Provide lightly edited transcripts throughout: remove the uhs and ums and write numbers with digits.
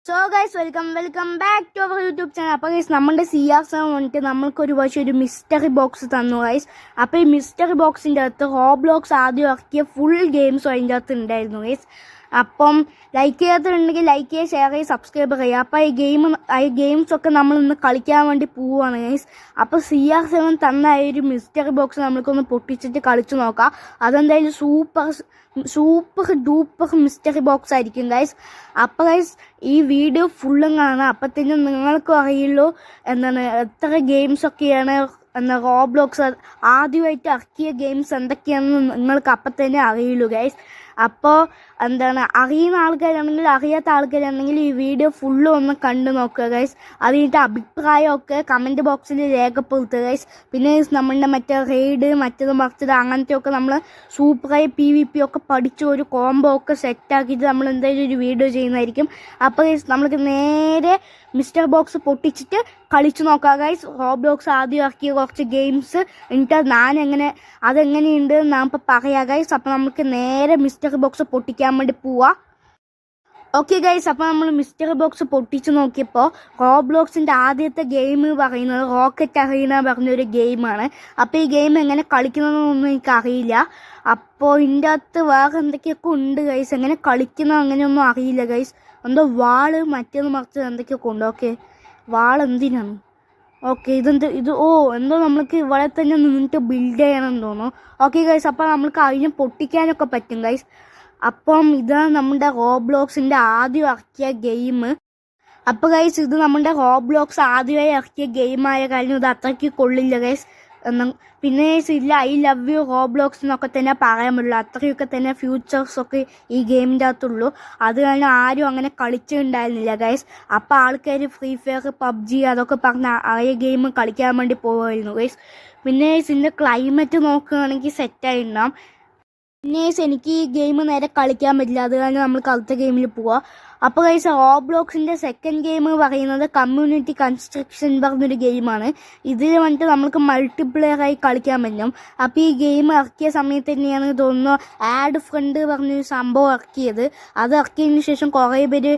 So guys welcome back to our YouTube channel. അപ്പോൾ guys നമ്മുടെ CR7 വന്നിട്ട് നമ്മൾക്കൊരു പക്ഷേ ഒരു മിസ്റ്ററി ബോക്സ് തന്നു ഗൈസ്. അപ്പോൾ ഈ മിസ്റ്ററി ബോക്സിൻ്റെ അകത്ത് റോബ്ലോക്സ് ആദ്യം ഇറക്കിയ ഫുൾ ഗെയിംസും അതിൻ്റെ അകത്ത് ഉണ്ടായിരുന്നു ഗൈസ്. അപ്പം ലൈക്ക് ചെയ്യാത്തുണ്ടെങ്കിൽ ലൈക്ക് ചെയ്യുക, ഷെയർ ചെയ്യുക, സബ്സ്ക്രൈബ് ചെയ്യുക. അപ്പോൾ ഈ ഗെയിംസൊക്കെ നമ്മൾ ഇന്ന് കളിക്കാൻ വേണ്ടി പോവുകയാണ് ഗൈസ്. അപ്പോൾ CR7 തന്ന ഒരു മിസ്റ്ററി ബോക്സ് നമ്മൾക്കൊന്ന് പൊട്ടിച്ചിട്ട് കളിച്ചു നോക്കാം. അതെന്തായാലും സൂപ്പർ ഡൂപ്പർ മിസ്റ്ററി ബോക്സ് ആയിരിക്കും ഗൈസ്. അപ്പോൾ ഗൈസ് ഈ വീഡിയോ ഫുള്ളും കാണാം. അപ്പത്തന്നെ നിങ്ങൾക്കും അറിയുള്ളൂ എത്ര ഗെയിംസൊക്കെയാണ് റോബ്ലോക്സ് ആദ്യമായിട്ട് ഇറക്കിയ ഗെയിംസ് എന്തൊക്കെയാണെന്ന് നിങ്ങൾക്ക് അപ്പം തന്നെ അറിയുള്ളൂ ഗൈസ്. അപ്പോൾ അറിയുന്ന ആൾക്കാരാണെങ്കിൽ അറിയാത്ത ആൾക്കാരാണെങ്കിൽ ഈ വീഡിയോ ഫുള്ളും ഒന്ന് കണ്ടു നോക്കുക ഗൈസ്. അതിൻ്റെ അഭിപ്രായമൊക്കെ കമൻറ്റ് ബോക്സിൽ രേഖപ്പെടുത്തുക ഗൈസ്. പിന്നെ നമ്മളുടെ മറ്റേ റെയ്ഡ് മറ്റത് അങ്ങനത്തെയൊക്കെ നമ്മൾ സൂപ്പറായി PvP ഒക്കെ പഠിച്ച് ഒരു കോംബോ ഒക്കെ സെറ്റാക്കിയിട്ട് നമ്മൾ എന്തായാലും ഒരു വീഡിയോ ചെയ്യുന്നതായിരിക്കും. അപ്പോൾ ഗൈസ് നമ്മൾക്ക് നേരെ മിസ്റ്റർ ബോക്സ് പൊട്ടിച്ചിട്ട് കളിച്ചു നോക്കാം ഗൈസ്. റോബ്ലോക്സ് ആദ്യം ഇറക്കിയ കുറച്ച് ഗെയിംസ് എന്നിട്ട് അതെങ്ങനെയുണ്ട് ഞാൻ ഇപ്പോൾ പറയാം ഗൈസ്. അപ്പോൾ നമുക്ക് നേരെ മിസ്റ്റർ ബോക്സ് പൊട്ടിക്കാൻ വേണ്ടി പോവാം. ഓക്കെ ഗൈസ്, അപ്പോൾ നമ്മൾ മിസ്റ്ററി ബോക്സ് പൊട്ടിച്ച് നോക്കിയപ്പോൾ റോബ്ലോക്സിൻ്റെ ആദ്യത്തെ ഗെയിം പറയുന്നത് റോക്കറ്റ് അറീന പറഞ്ഞൊരു ഗെയിമാണ്. അപ്പോൾ ഈ ഗെയിം എങ്ങനെ കളിക്കുന്നതെന്നൊന്നും എനിക്കറിയില്ല. അപ്പോൾ ഇതിൻ്റെ അകത്ത് വേറെ എന്തൊക്കെയൊക്കെ ഉണ്ട് ഗൈസ്. എങ്ങനെ കളിക്കുന്നത് അങ്ങനെയൊന്നും അറിയില്ല ഗൈസ്. എന്തോ വാള് മറ്റേന്ന് മറിച്ചത് എന്തൊക്കെയൊക്കെ ഉണ്ട്. ഓക്കെ, വാൾ എന്തിനാണ്? ഓക്കെ, എന്തോ നമ്മൾക്ക് ഇവിടെ തന്നെ നിന്നിട്ട് ബിൽഡ് ചെയ്യണമെന്ന് തോന്നുന്നു. ഓക്കെ ഗൈസ്, അപ്പോൾ നമ്മൾക്ക് അതിനെ പൊട്ടിക്കാനൊക്കെ പറ്റും ഗൈസ്. അപ്പം ഇതാണ് നമ്മുടെ റോബ്ലോക്സിൻ്റെ ആദ്യം ഇറക്കിയ ഗെയിം. അപ്പോൾ ഗൈസ് ഇത് നമ്മുടെ റോബ്ലോക്സ് ആദ്യമായി ഇറക്കിയ ഗെയിമായ കാര്യം ഇത് അത്രയ്ക്ക് കൊള്ളില്ല ഗൈസ്. പിന്നെ ഇല്ല, ഐ ലവ് യു റോബ്ലോക്സ് എന്നൊക്കെ തന്നെ പറയാൻ പറ്റുള്ളൂ. അത്രയൊക്കെ തന്നെ ഫ്യൂച്ചേഴ്സൊക്കെ ഈ ഗെയിമിൻ്റെ അകത്തുള്ളൂ. അത് കാരണം ആരും അങ്ങനെ കളിച്ചിട്ടുണ്ടായിരുന്നില്ല ഗൈസ്. അപ്പോൾ ആൾക്കാർ ഫ്രീ ഫയർ PUBG അതൊക്കെ പറഞ്ഞ് ആ ഗെയിം കളിക്കാൻ വേണ്ടി പോകുമായിരുന്നു ഗൈസ്. പിന്നെ ഇതിൻ്റെ ക്ലൈമറ്റ് നോക്കുകയാണെങ്കിൽ സെറ്റായിട്ടുണ്ടാകും. പിന്നെ എനിക്ക് ഈ ഗെയിം നേരെ കളിക്കാൻ പറ്റില്ല, അത് കാരണം നമ്മൾ കളിച്ച ഗെയിമിൽ പോവാം. അപ്പോൾ ഗൈസ് റോബ്ലോക്സിൻ്റെ സെക്കൻഡ് ഗെയിം പറയുന്നത് കമ്മ്യൂണിറ്റി കൺസ്ട്രക്ഷൻ പറഞ്ഞൊരു ഗെയിമാണ്. ഇതിൽ വന്നിട്ട് നമുക്ക് മൾട്ടിപ്ലെയറായി കളിക്കാൻ പറ്റും. അപ്പോൾ ഈ ഗെയിം ഇറക്കിയ സമയത്ത് തന്നെയാണ് തോന്നുന്നു ആഡ് ഫ്രണ്ട് പറഞ്ഞൊരു സംഭവം ഇറക്കിയത്. അത് ഇറക്കിയതിന് ശേഷം കുറേ പേര്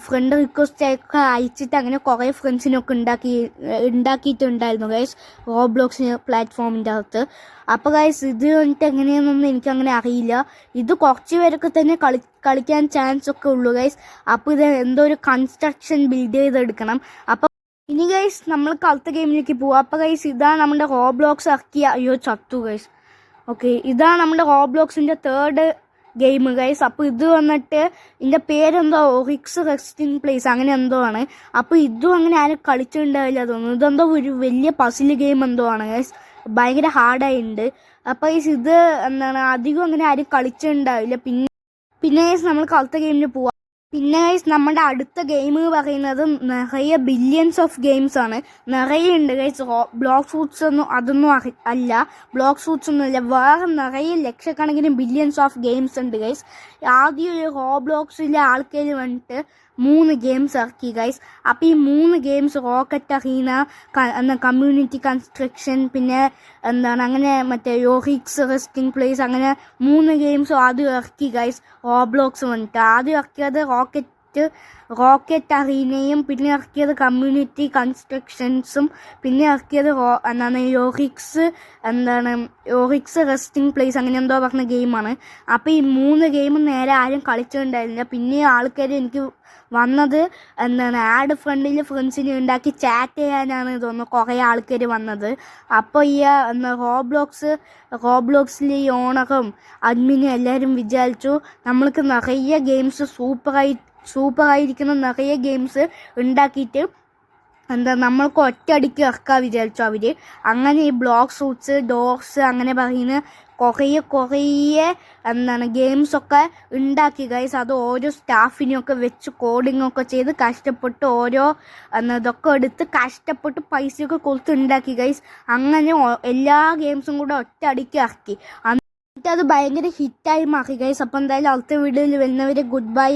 ഫ്രണ്ട് റിക്വസ്റ്റൊക്കെ അയച്ചിട്ട് അങ്ങനെ കുറേ ഫ്രണ്ട്സിനൊക്കെ ഉണ്ടാക്കിയിട്ടുണ്ടായിരുന്നു ഗൈസ് റോബ്ലോക്സിന് പ്ലാറ്റ്ഫോമിൻ്റെ അകത്ത്. അപ്പോൾ ഗൈസ് ഇത് വന്നിട്ട് എങ്ങനെയാണെന്നൊന്നും എനിക്കങ്ങനെ അറിയില്ല. ഇത് കുറച്ച് പേരൊക്കെ തന്നെ കളിക്കാൻ ചാൻസ് ഒക്കെ ഉള്ളൂ ഗൈസ്. അപ്പോൾ ഇത് എന്തോ ഒരു കൺസ്ട്രക്ഷൻ ബിൽഡ് ചെയ്തെടുക്കണം. അപ്പോൾ ഇനി ഗൈസ് നമ്മൾ കളിത്ത ഗെയിമിലേക്ക് പോവാം. അപ്പോൾ ഗൈസ് ഇതാണ് നമ്മുടെ റോബ്ലോക്സ് ഇറക്കിയ ചത്തു ഗൈസ്. ഓക്കെ, ഇതാണ് നമ്മുടെ റോബ്ലോക്സിൻ്റെ തേർഡ് ഗെയിം ഗൈസ്. അപ്പോൾ ഇത് വന്നിട്ട് ഇതിൻ്റെ പേരെന്തോ ഒറിക്സ് റെസ്റ്റിംഗ് പ്ലേസ് അങ്ങനെ എന്തോ ആണ്. അപ്പോൾ ഇതും അങ്ങനെ ആരും കളിച്ചിട്ടുണ്ടാവില്ല തോന്നുന്നു. ഇതെന്തോ ഒരു വലിയ പസിൽ ഗെയിം എന്തോ ആണ് ഗൈസ്. ഭയങ്കര ഹാർഡായിട്ടുണ്ട്. അപ്പോൾ ഇത് അധികം അങ്ങനെ ആരും കളിച്ചിട്ടുണ്ടാവില്ല. പിന്നെ നമ്മൾ കളിത്ത ഗെയിമിന് പോവാം. പിന്നെ ഗൈസ് നമ്മുടെ അടുത്ത ഗെയിം പറയുന്നത് നിറയെ ബില്യൺസ് ഓഫ് ഗെയിംസ് ആണ്. നിറയെ ഉണ്ട് ഗൈസ്. ബ്ലോക്ക് ഷൂട്ട്സ് അതൊന്നും അല്ല, ബ്ലോക്ക് ഷൂട്ട്സ് ഒന്നുമില്ല, വേറെ നിറയെ ലക്ഷക്കണക്കിന് ബില്യൺസ് ഓഫ് ഗെയിംസ് ഉണ്ട് ഗൈസ്. ആദ്യം ഒരു റോബ്ലോക്സിലെ ആൾക്കാർ വന്നിട്ട് 3 ഗെയിംസ് ഇറക്കി ഗൈസ്. അപ്പോൾ ഈ 3 games rocket arena, community construction, പിന്നെ അങ്ങനെ മറ്റേ യോറിക്സ് റെസ്റ്റിംഗ് പ്ലേസ്, അങ്ങനെ 3 ഗെയിംസും ആദ്യം ഇറക്കി ഗൈസ് റോബ്ലോക്സ് വന്നിട്ട്. ആദ്യം ഇറക്കിയത് റോക്കറ്റ് അറീനയും, പിന്നെ ഇറക്കിയത് കമ്മ്യൂണിറ്റി കൺസ്ട്രക്ഷൻസും, പിന്നെ ഇറക്കിയത് യോറിക്സ് റെസ്റ്റിംഗ് പ്ലേസ് അങ്ങനെ എന്തോ പറഞ്ഞ ഗെയിമാണ്. അപ്പോൾ ഈ 3 ഗെയിമും നേരെ ആരും കളിച്ചിട്ടുണ്ടായിരുന്നില്ല. പിന്നെ ആൾക്കാർ എനിക്ക് വന്നത് ആഡ് ഫ്രണ്ടിൽ ഫ്രണ്ട്സിനെ ഉണ്ടാക്കി ചാറ്റ് ചെയ്യാനാണ് തോന്നുന്നു കുറേ ആൾക്കാർ വന്നത്. അപ്പോൾ ഈ റോബ്ലോക്സിൽ ഈ ഓണറും അഡ്മിനും എല്ലാവരും വിചാരിച്ചു നമ്മൾക്ക് നിറയെ ഗെയിംസ് സൂപ്പറായിരിക്കുന്ന നിറയെ ഗെയിംസ് ഉണ്ടാക്കിയിട്ട് നമ്മൾക്ക് ഒറ്റയടിക്ക് ഇറക്കാൻ വിചാരിച്ചു അവർ. അങ്ങനെ ഈ ബ്ലോക്ക് ഷൂട്ട്സ്, ഡോർസ് അങ്ങനെ പറയുന്ന കുറേ ഗെയിംസൊക്കെ ഉണ്ടാക്കി ഗൈസ്. അത് ഓരോ സ്റ്റാഫിനെയൊക്കെ വെച്ച് കോഡിങ്ങൊക്കെ ചെയ്ത് കഷ്ടപ്പെട്ട് ഇതൊക്കെ എടുത്ത് കഷ്ടപ്പെട്ട് പൈസയൊക്കെ കൊടുത്ത് ഉണ്ടാക്കി ഗൈസ്. അങ്ങനെ എല്ലാ ഗെയിംസും കൂടെ ഒറ്റയടിക്ക് ഇറക്കി. എന്നിട്ട് അത് ഭയങ്കര ഹിറ്റായി മാറി ഗൈസ്. അപ്പോൾ എന്തായാലും അടുത്ത വീഡിയോയിൽ വരുന്നവരെ ഗുഡ് ബൈ.